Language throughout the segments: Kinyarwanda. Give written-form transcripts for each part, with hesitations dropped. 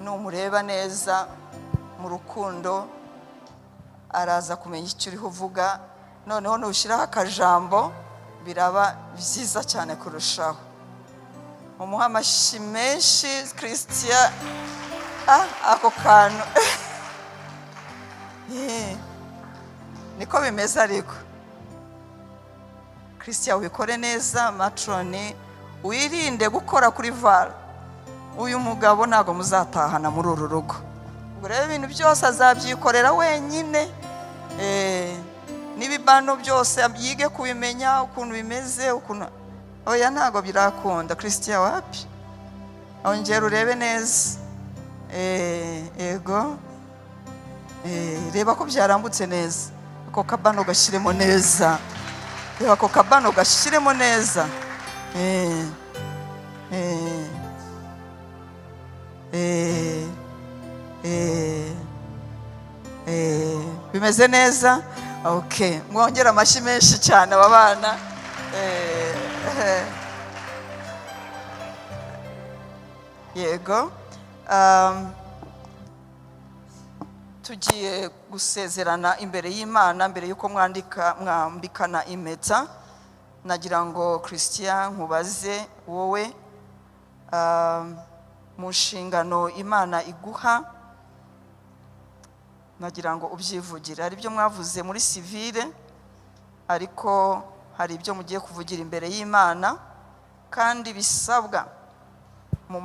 numureba neza mu rukundo araza kumenya icyo uriho uvuga, noneho nushiraho akajambo biraba byiza cyane kurushaho. Umuha amashyi menshi Christian. Ako kantu niko bimeze ariko Christian ubikore neza. Matroni wirinde gukora kuri Val, uyu mugabo ntago muzatahana muri uru rugo. Urebe ibintu byose azabyikorera wenyine, n'ibibano byose yige kubimenya ukuntu bimeze, ukuntu oya ntago birakunda. Christian wapi, ongera urebe neza. Ego reba ko byarambutse neza. Ako kabano gashiremo neza, reba ko kabano gashiremo neza. Bimeze neza. Okay, mwongera amashyi menshi cyane aba bana. Yego. Tugiye gusezerana imbere y'Imana mbere yuko mwambikana impeta. Nagira ngo Christian nkubaze wowe mu nshingano Imana iguha, nagira ngo ubyivugire. Hari ibyo mwavuze muri civile, ariko hari ibyo mugiye kuvugira imbere y'Imana kandi bisabwa mu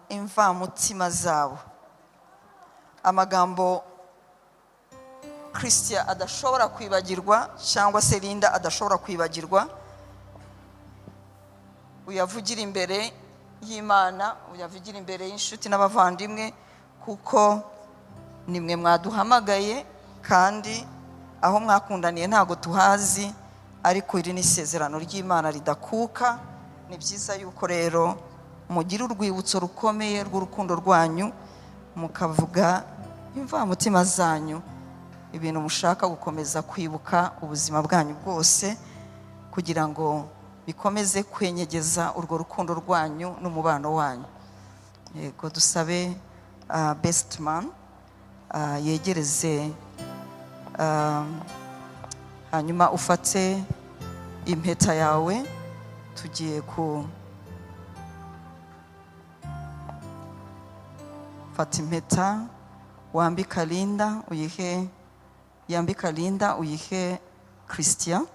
imvamutima zabo, amagambo Christian adashobora kwibagirwa cyangwa se Linda adashobora kwibagirwa. Uyavugira imbere y'Imana, uyavugira imbere y'inshuti n'abavandimwe, kuko nimwe mwaduhamagaye kandi aho mwakundaniye ntago tuhazi, ariko iri ni isezerano ry'Imana ridakuka. Ni byiza yuko rero mugira urwibutso rukomeye rw'urukundo rwanyu, mukavuga imvamutima zanyu, ibintu mushaka gukomeza kwibuka ubuzima bwanyu bwose, kugira ngo bikomeze kwenyegeza urwo rukundo rwanyu n'umubano wanyu. Yego, dusabe best man yegereze, hanyuma ufate impeta yawe. Tugiye fata impeta wambika Linda, yambika Linda uyihe Christian,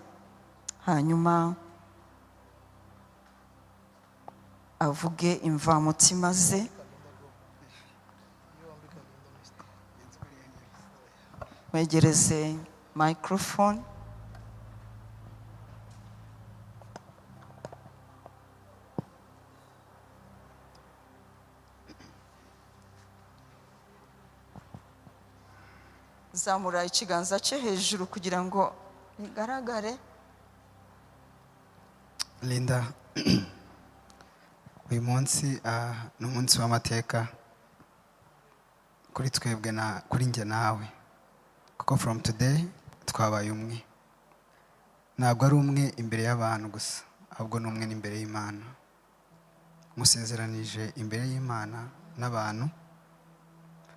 hanyuma avuge imvamutima ze. Mwegereze microphone. Zamura ikiganza cye hejuru kugira ngo bigaragare. Linda, uyu munsi ni umunsi w'amateka kuri twebwe kuri njye nawe, kuko from today twabaye umwe. Ntabwo ari umwe imbere y'abantu gusa, ahubwo ni umwe n'imbere y'Imana. Musezeranije imbere y'Imana n'abantu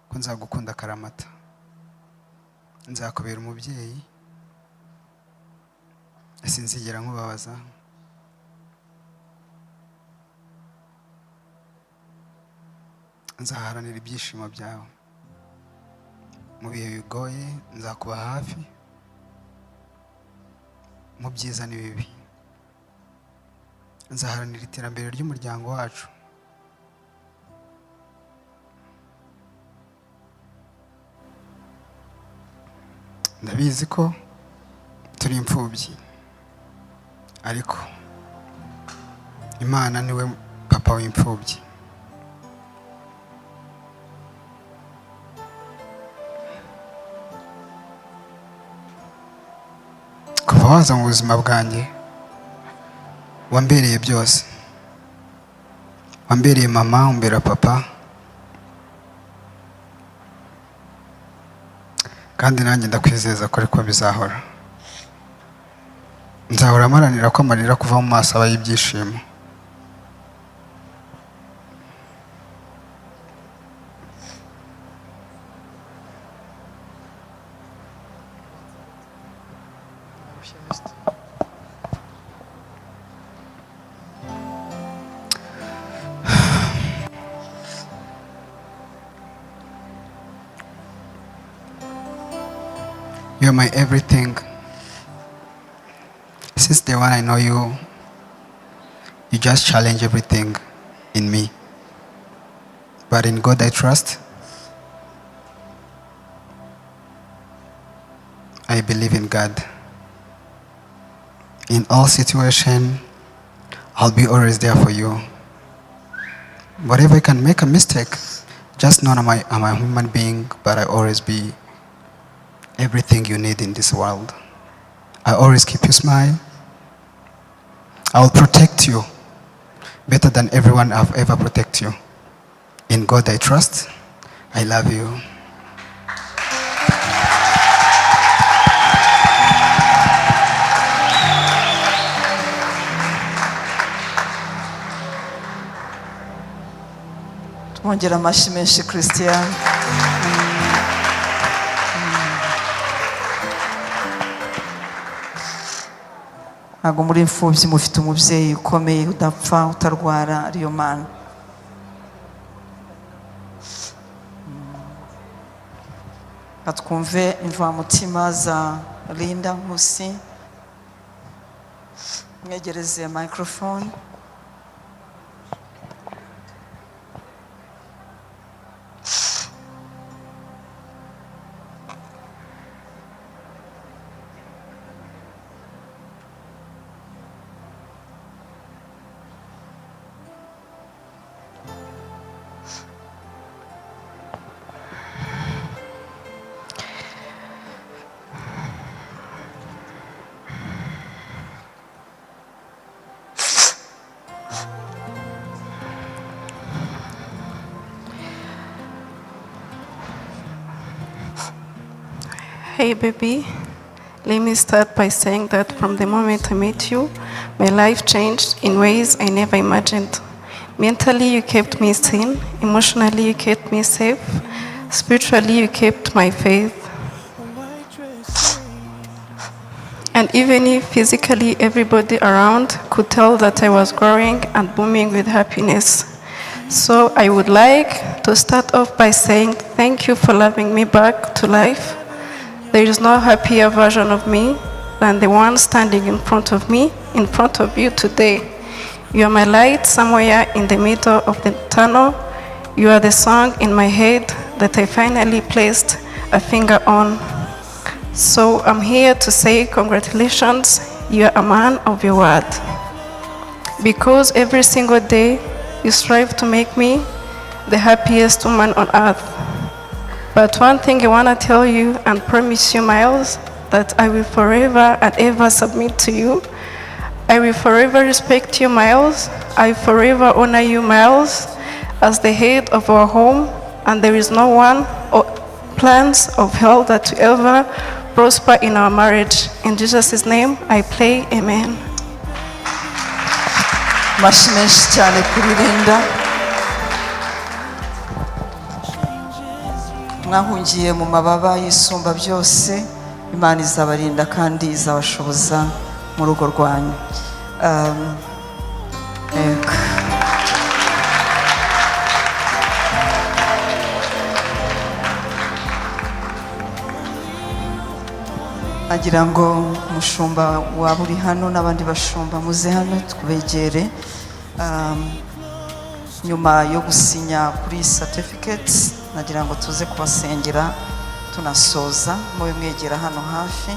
ko nzagukunda akaramata, nzakubera umubyeyi, sinzigera nkubabaza, nzaharanira ibyishimo byawe mu bihe bigoye, nzakuba hafi mu byiza n'ibibi, nzaharanira iterambere ry'umuryango wacu. Ndabizi ko turi imfubyi, ariko Imana niwe papa w'imfubyi. Kuva waza mu buzima bwanjye wambereye byose, wambereye mama, umbera papa, kandi nanjye ndakwizeza ko ariko bizahora. Nzahora maranira ko amarira kuva mu maso aba y'ibyishimo. You're my everything. Since the one I know you, you just challenge everything in me. But in God I trust. I believe in God. In all situation, I'll be always there for you. Whatever I can make a mistake, just know I'm a human being, but I always be everything you need in this world. I always keep you smile. I will protect you better than everyone I've ever protected you. In God I trust. I love you. Tumwongera amashyi menshi Christian. Ntabwo muri imfubyi mufite umubyeyi ukomeye udapfa utarwara ariyo Mana. Twumve imvamutima za Linda Nkusi. Mwegereze microphone. Hey baby, let me start by saying that from the moment I met you, my life changed in ways I never imagined. Mentally, you kept me sane. Emotionally, you kept me safe. Spiritually, you kept my faith. And even if physically everybody around could tell that I was growing and booming with happiness. So I would like to start off by saying thank you for loving me back to life. There is no happier version of me than the one standing in front of me, in front of you today. You are my light somewhere in the middle of the tunnel. You are the song in my head that I finally placed a finger on. So I'm here to say congratulations, you are a man of your word. Because every single day you strive to make me the happiest woman on earth. But one thing I want to tell you and promise you, Miles, that I will forever and ever submit to you. I will forever respect you, Miles. I forever honor you, Miles, as the head of our home, and there is no one or plans of hell that will ever prosper in our marriage. In Jesus' name, I pray, amen. Amashyi menshi cyane kuri Linda. Mwahungiye mu mababa y'isumba byose, Imana izabarinda kandi izabashoboza mu rugo rwanyu. Agira ngo umushumba waba uri hano n'abandi bashumba muze hano twegere nyuma yo gusinya kuri certificates. Nagira ngo tuze kubasengera tunasoza, mube mwegera hano hafi.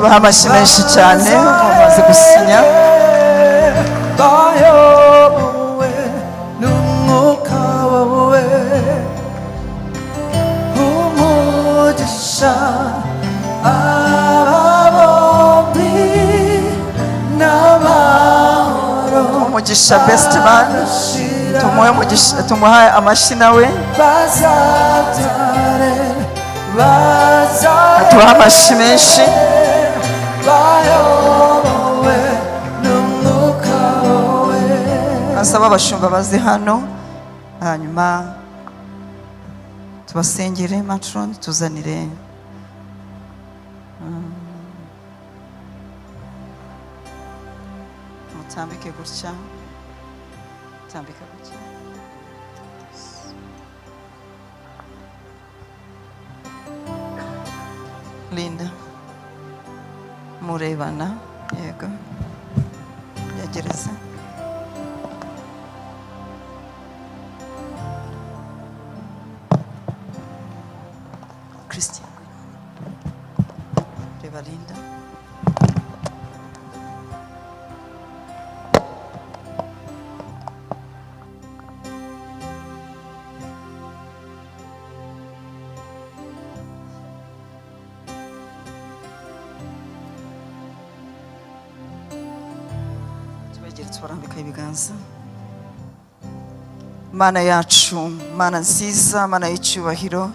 tubaha amashyi menshi cyane bamaze gusinya. bayobowe n'umwuka wawe umugisha aba bombi n'amahoro Umugisha best man, tumuhe amashyi nawe. bazabyare Tubaha amashyi menshi. bayobowe n'umwuka wawe. Asaba abashumba baze hano, hanyuma tubasengere. Matron, tuzanire mutambike gutya, tambika gutya. Linda, murebana, yego, yegereze. Christian, reba Linda. Tubegere tubarambikaho ibiganza. Mana yacu, Mana nziza, Mana y'icyubahiro,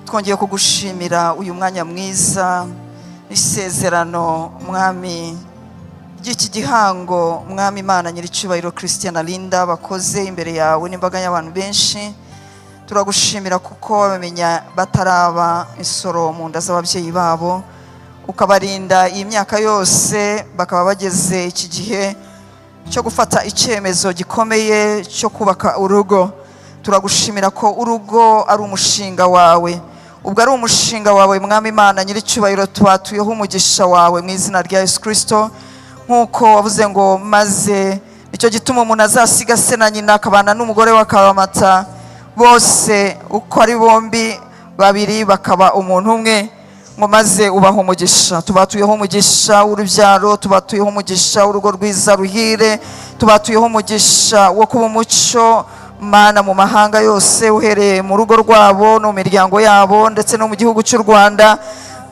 twongeye kugushimira uyu mwanya mwiza, isezerano mwami ry'iki gihango, mwami Imana nyiricyubahiro Christian na Linda bakoze imbere yawe n'imbaga y'abantu benshi. Turagushimira kuko bamenya bataraba isoro mu nda z'ababyeyi babo, ukabarinda iyi myaka yose bakaba bageze iki gihe cyo gufata icyemezo gikomeye cyo kubaka urugo. Turagushimira ko urugo ari umushinga wawe, ubwo ari umushinga wawe mwami Imana nyiricyubahiro, tubatuyeho umugisha wawe mu izina rya Yesu Kristo, nk'uko wavuze ngo maze nicyo gituma umuntu azasiga se na nyina akabana n'umugore we akabamata, bose uko ari bombi babiri bakaba umuntu umwe, ngo maze ubaha umugisha. Tubatuyeho umugisha w'urubyaro, tubatuyeho umugisha w'urugo rwiza ruhire, tubatuyeho umugisha wo kuba umucyo Mana mu mahanga yose, uhereye mu rugo rwabo no mu miryango yabo ndetse no mu gihugu cy'u Rwanda.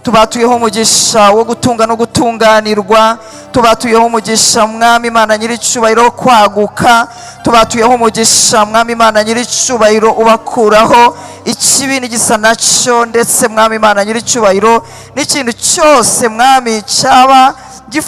Tubatuyeho umugisha wo gutunga no gutunganirwa, tubatuyeho umugisha mwami Imana nyiricyubahiro kwaguka, tubatuyeho umugisha mwami Imana nyiricyubahiro ubakuraho ikibi n'igisa nacyo, ndetse mwami Imana nyiricyubahiro n'ikintu cyose mwami cyaba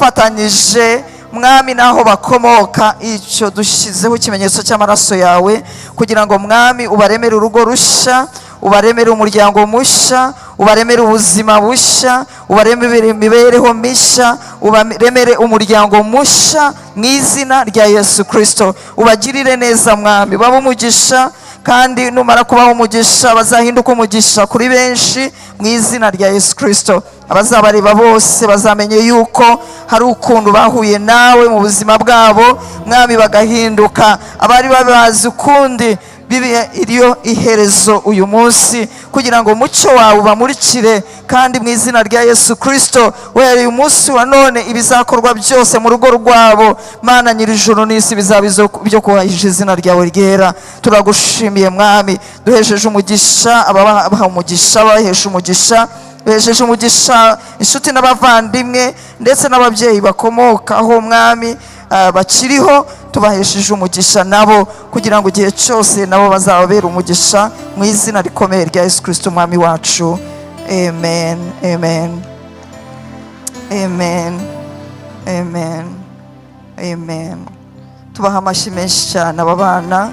gifatanyije mwami naho bakomoka, icyo dushyizeho ikimenyetso cy'amaraso yawe, kugira ngo mwami ubaremere urugo rushya, ubaremere umuryango mushya, ubaremere ubuzima bushya, ubaremere imibereho mishya, ubaremere umuryango mushya mu izina rya Yesu Kristo. Ubagirire neza mwami, babe umugisha, kandi numara kubaho umugisha bazahinduka umugisha kuri benshi mu izina rya Yesu Kristo. Abazabareba bose bazamenye yuko hari ukuntu bahuye nawe mu buzima bwabo mwami, bagahinduka. Abari babazi ukundi bibe iriyo iherezo uyu munsi, kugira ngo umucyo wawe ubamurikire, kandi mu izina rya Yesu Kristo uhereye umunsi wa none ibizakorwa byose mu rugo rwabo Mana nyirijuru n'isi bizaba byo kubahisha izina ryawe ryera. Turagushimiye mwami, duhesheje umugisha ababaha umugisha, bahesha umugisha, duhesheje umugisha inshuti n'abavandimwe ndetse n'ababyeyi bakomokaho mwami bakiriho, tubahesheje umugisha nabo, kugira ngo igihe cyose nabo bazababera umugisha mu izina rikomeye rya Yesu Kristo umwami wacu. Amen, amen, amen, amen, amen. Tubaha amashyi menshi cyane aba bana.